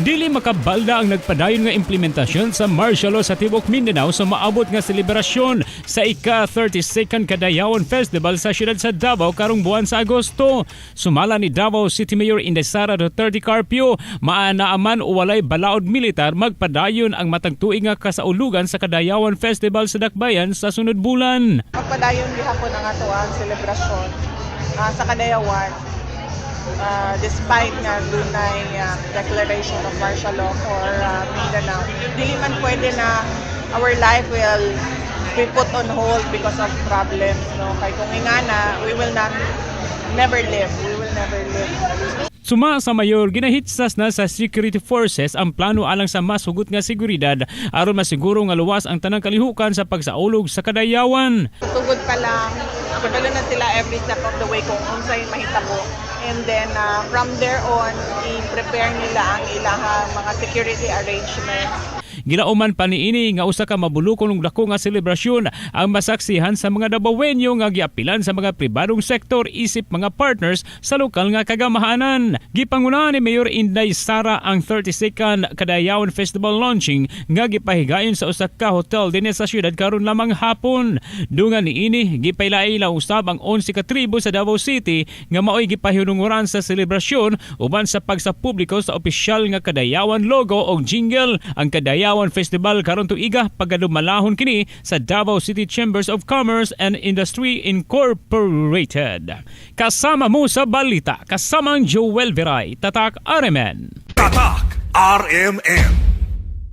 Dili makabalda ang nagpadayon nga implementasyon sa martial law sa Tibok Mindanao sa maabot nga selebrasyon sa ika-32nd Kadayawon Festival sa siyudad sa Davao karong buwan sa Agosto. Sumala ni Davao City Mayor Inday Sara Duterte Carpio, maanaaman o walay balaod militar magpadayon ang matag tuig nga kasaulugan sa Kadayawon Festival sa Dakbayan sa sunod bulan. Magpadayon gihapon ang ato ang selebrasyon sa Kadayawan. Despite nga dunay declaration of martial law for Mindanao, dili man pwede na our life will be put on hold because of problems, no? Kay kung ingana, we will never live. Suma sa mayor, ginahitsas na sa security forces ang plano alang sa mas hugot nga seguridad aron masiguro nga luwas ang tanang kalihukan sa pagsaulog sa Kadayawan. Tugod pa lang, kabalo na sila every step of the way kung unsay mahitabo. And then from there on, i-prepare nila ang ilahang mga security arrangements. Gilauman pa niini nga usa ka mabulukon ng dako nga selebrasyon ang masaksihan sa mga Davaoenyo nga giapilan sa mga pribadong sektor isip mga partners sa lokal nga kagamahanan. Gipangunahan ni Mayor Inday Sara ang 32nd Kadayawon Festival launching nga gipahigayon sa usa ka hotel dinhi sa syudad karon lamang hapon. Dungan niini gipaylay-la usab ang 11 ka tribo sa Davao City nga maoy gipahinunguran sa selebrasyon uban sa pagsapubliko sa opisyal nga Kadayawan logo o jingle. Ang Kadayawan Festival karon tuiga pagadumalahon kini sa Davao City Chambers of Commerce and Industry Incorporated. Kasama mo sa balita, kasamang Joel Veray, Tatak RMN. Tatak RMN.